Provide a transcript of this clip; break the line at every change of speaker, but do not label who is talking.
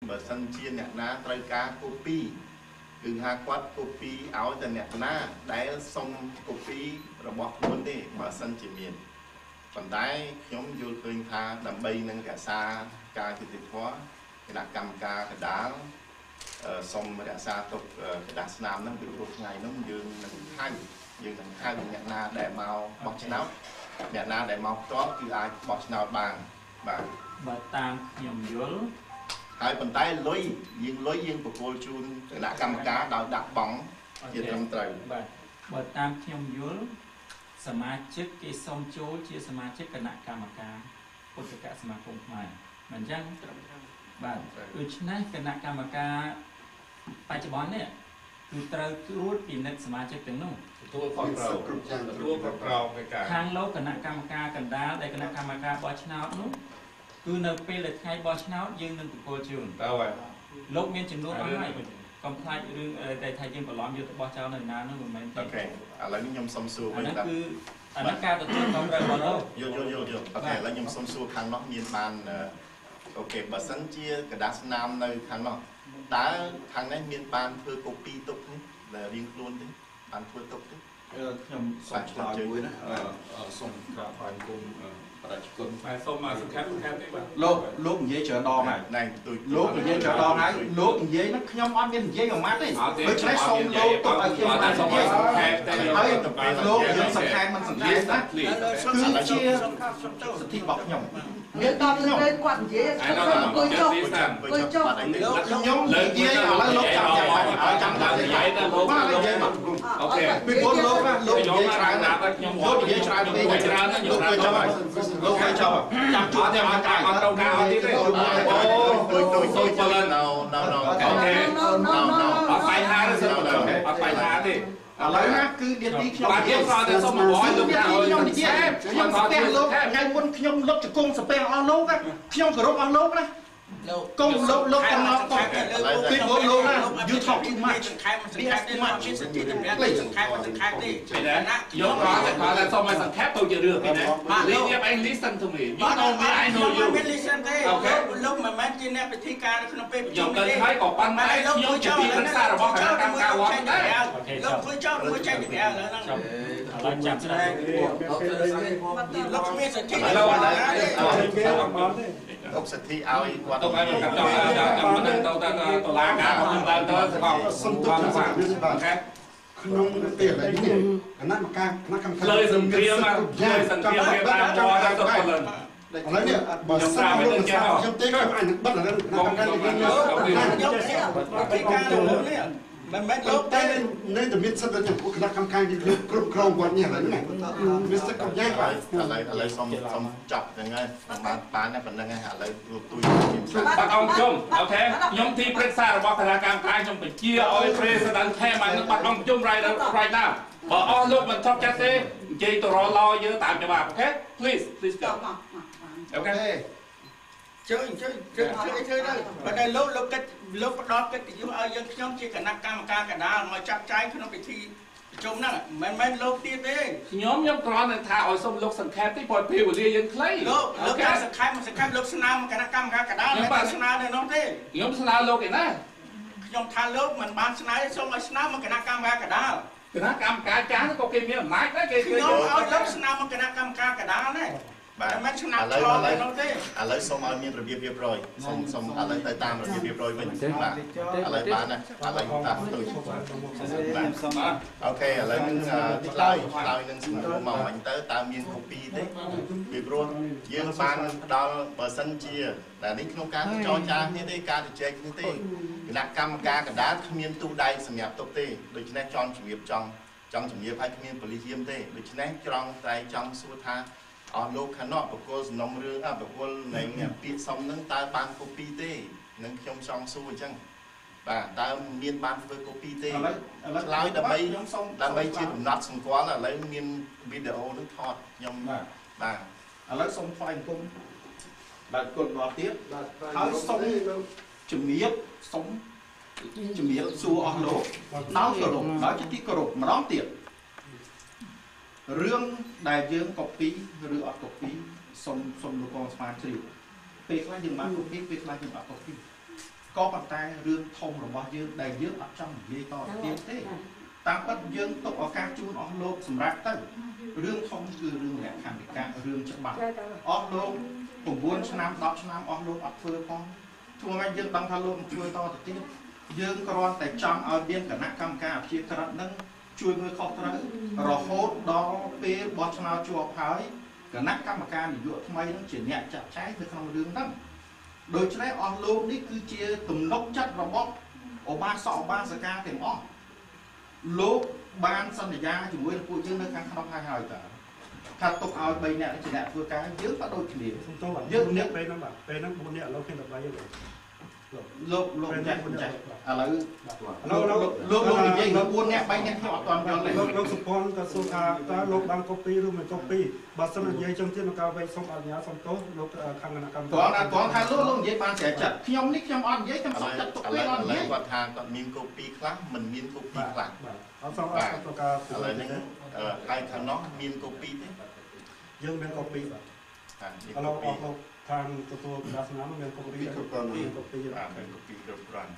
bờ sân chia nhạc ná trời cá copy cứ hai quát copy áo từ nhạc ná đáy xong copy rồi bọc luôn đi bờ sân chỉ miền còn đáy nhóm vô khơi tha đầm bay nâng cả xa ca thì tuyệt hóa cái đá cầm ca cái đá xong mà đã xa tục cái đá nam nó bị rụt ngày nó dương nâng hai nhạc ná để màu bọc chân áo nhạc ná để màu có cứ ai bọc chân áo bàn
bà tam nhầm dối
hai bàn tay lối dương của cô chun đã cầm cá đào đặt bóngជាត្រឹមត្រូវ
បើតាមខ្ញុំយល់សមាជិកគេសុំចូលជាសមាជិកគណៈកម្មការពុទ្ធកសមាគមខ្មែរមិនអញ្ចឹងបាទដូច្នេះគណៈកម្មការបច្ចុប្បន្ននេះគឺត្រូវត្រួតពិនិត្យសមាជិកទាំងនោះ
ទទួលខុសត្រូវទទួលប្រក្រោនៃការ
ខាងលោកគណៈកម្មការកណ្ដាលដែលគណៈកម្មការបោះឆ្នោតនោះគឺនៅពេលដែលថ្ងៃបោះឆ្នោតយើងនឹងប្រគល់ជូន
តើហើយ
លោកមានចំនួនអស់ហើយកុំខ្លាចរឿងតែថាយើងបន្លំយកទៅបោះចោលនៅណានោះមិនមែនទេ
អូខេឥឡូវនេះខ្ញុំសុំសួរ
វិញថាគឺអានេះការទទួលខុសត្រូវរបស់លោក
យកអូខេឥឡូវខ្ញុំសុំសួរខាងនោះមានបានអូខេបើសិនជាกระดาษស្នាមនៅខាងនោះតើខាងនេះមានបានធ្វើកូពីទុកនេះដែលរៀងខ្លួនទេបានធ្វើទុកទេ
ខ្ញុំសូមឆ្លើយមួយណាសូមក្រាបថ្វាយគុំប្រជាជន
ហើយសូមមកសង្ខេបទេបាទ
លោកនិយាយច្រើនដងហើយ
ណែទួយ
លោកនិយាយច្រើនដងហើយលោកនិយាយហ្នឹងខ្ញុំអត់មាននិយាយមួយម៉ាត់ទេដូច្នេះសូមលោកទុកឲ្យខ្ញុំបាននិយាយហើយលោកយើងសង្ខេបមិនសង្ខេបណាគឺជាសិទ្ធិរបស់ខ្ញុំ
មានដល់លើគាត់និយាយអង្គុយចុះ
ខ្ញុំនិយាយឥឡូវលោកចាំចាំនិយាយទៅលោកនិយាយមក
អូខេ
ពីព្រោះលោកនិយាយច្រើនណាស់ខ្ញុំលោកនិយាយច្រើនពេក
ច្រើនណាស់ខ្ញុំ
លោកឲ្យចុះចាំជួបតែមកកាយ
អត់ត្រូវការអត់ទៀតទេអូ
ទួយබලណៅ
អូខេអត់បាយហាទេសិនអត់បាយហាទេ
ឥឡូវណាគឺនាទីខ្ញុំ
បាទខ្ញុំគាត់តែសុំមកឲ្យលោក
ខ្ញុំនិយាយខ្ញុំស្ពះលោកថ្ងៃមុនខ្ញុំលុបជង្គង់ស្ពះអស់លោកខ្ញុំគោរពអស់លោកណាកុំលោកកំណត់កុំពីព្រោះលោកណា you talk too much
សង្ខេបមិនសង្ខេបទេមកជាសិទ្ធិតម្រាំសង្ខេបមិនសង្ខេបទេ
ពីណាយកគាត់តែសុំឲ្យសង្ខេបទៅជារឿងពីណាលេងនេះឯង listen to me you know me I know you
មិន listen ទេលោកមិនមែនជាអ្នកពិធីការនៅក្នុងពេលប្រជុំ
ទេហើយក៏ប៉ុន្តែខ្ញុំជាទីប្រឹក្សារបស់គណៈកម្មការវត្តដែរ
លោកធ្វើចោលមួយចែកពីក្រៅឥឡូវហ្នឹង
ឥឡូវចាប់ស្ដែង
លោកគ្មានសិទ្ធិ
ឥឡូវអត់ដែរ
ទុកសិទ្ធិឲ្យគាត់
ទុកឲ្យមកកាត់ចាំមិនទៅតុលាការមិនឡើងទៅ
សុំទុកបាទក្នុងពេលនេះគណៈកម្មការ
លើសង្គ្រាមលើសង្គ្រាមវាបានចោលដល់ទៅពលិន
ឥឡូវនេះបើសិនលោកខ្ញុំទេក៏អាចនឹងបិទរឿងគណៈកម្មការនេះ
យកពីការលោកនេះមិនមែនលោក
តែនៅតែមានសិទ្ធិចំពោះគណៈកម្មការនេះគ្រប់គ្រងគាត់នេះឥឡូវហ្នឹងមានសិទ្ធិគ្រប់យ៉ាងបាទ
ឥឡូវសុំចាប់ហ្នឹងហើយបានតែប៉ុណ្្នឹងហើយឥឡូវលោកទួយ
បាត់អង្គជុំអូខេខ្ញុំទីប្រឹក្សារបស់គណៈកម្មការខ្ញុំបញ្ជាឲ្យ President ថែមនឹងបាត់អង្គជុំ right now បើអស់លោកមិនថប់ចាស់ទេនិយាយទៅរឡយើងតាមច្បាប់អូខេ please go អូខេ
ជួយទៅបើតែលោកគិតលោកផ្ដោតកិត្តិយសឲ្យយើងខ្ញុំជាគណៈកម្មការកណ្ដាលមកចាត់ចែងក្នុងពិធីប្រជុំហ្នឹងមិនមែនលោកទៀតទេ
ខ្ញុំគ្រាន់តែថាឲ្យសុំលោកសង្ខេបតិចព្រោះពេលវេលាយើងខ្លី
លោកការសង្ខេបលោកស្នើមកគណៈកម្មការកណ្ដាលមិនបានស្នើនៅនោះទេ
ខ្ញុំស្នើលោកឯណា
ខ្ញុំថាលោកមិនបានស្នើសូមឲ្យស្នើមកគណៈកម្មការកណ្ដាល
គណៈកម្មការចាស់ក៏គេមានអំណាចដែរគេ
ខ្ញុំឲ្យលោកស្នើមកគណៈកម្មការកណ្ដាលដែរ
បាទ
មិនឆ្នាំឆ្លងទៅនោះទេ
ឥឡូវសូមឲ្យមានរបៀបរៀបរយសូមឥឡូវទៅតាមរបៀបរៀបរយវិញបាទឥឡូវបានណាឥឡូវតាមទៅអូខេឥឡូវនឹងឆ្លើយនឹងសំណួរមកវិញទៅតើមានកូពីទេពីព្រោះយើងបានដល់បើសិនជាតែនេះក្នុងការចរចានេះទេការជជែកនេះទេគណៈកម្មការកណ្ដាលគ្មានទូដៃសម្រាប់ទុកទេដូច្នេះចង់ជំរាបចង់ជំរាបឲ្យគ្មានបលិយាមទេដូច្នេះតែចង់សួរថាអស់លោកខាងនោះបកគលសំណុំរឿងបកគលនៃពាក្យសំនឹងតើបានកូពីទេនឹងខ្ញុំចង់សួរអញ្ចឹងបាទតើមានបានធ្វើកូពីទេឆ្លើយដើម្បីជាកំណត់សម្គាល់ឥឡូវមានវីដេអូនឹងថតខ្ញុំបាទ
ឥឡូវសូមថ្លែងគុំបាទគុណដល់ទៀតហើយសូមជំរាបសួរអស់លោកដល់គោរពដល់ជាទីគោរពម្ដងទៀតរឿងដែលយើងកូពីឬអត់កូពីសូមលោកកងស្មារជ្រាបពេលខ្លះយើងបានកូពីពេលខ្លះយើងអត់កូពី ก็ปัจจัยเรื่องทงระบอบยืนได้ยืนอัดจังยีต่อเตียงเต้ตามปัจยืนตกอากาศจูนออกโลกสำหรับตั้งเรื่องทงคือเรื่องแหลกขันการเรื่องฉบับออกโลกผมบ้วนชนะดอกชนะออกโลกอัดเฟือพองช่วงนั้นยืนตั้งทะลุช่วยต่อติดตียืนกรอนแต่จำเอาเบี้ยนกับนักกรรมการเพียงกระนั้นช่วยมือขอบกระรอโคตรดอเปย์บอชนาจัวพายกับนักกรรมการอยู่ทำไมต้องเฉียนเนี่ยจะใช้ในคำเรื่องนั้นโดยใช้ออกโลกนี่คือเชียตุ่มนกจัดระบบอบาสออบาสกาเต็มอ้อโลกบานสัญญาอยู่vớiผู้ยืนในการขนมไทยหายแต่ถ้าตกเอาใบเนี่ยจะได้ตัวการเยอะก็โดยเฉลี่ยเยอะเนี่ยเป็นน้ำแบบเป็นน้ำบุญเนี่ยเราเขียนแบบไรอย่างไรโลกใจอะไรโลกใหญ่โลกบุญเนี่ยใบเนี่ยที่ออกตอนย้อนเลยโลกสุพรกับสุขาตาโลกบางกปีหรือเหมือนกปีบัตรสมัยใหญ่จงที่มันกาวไปส่งอัญญาส่งโต๊ะโลกทางกรรมตัวทางโลกใหญ่บางเสียจัดขยมนี่ขยมอ่อนใหญ่ขยมจัดตกไปอ่อนใหญ่กว่าทางก็มีกปีครั้งมันมีกปีครั้งเอาสองตัวกาอะไรนี่ใครทางน้องมีกปีเนี่ยยังเป็นกปีแบบเราออกทางตัวศาสนามันเป็นกปีเป็นกปีเป็นกปีเกือบรัน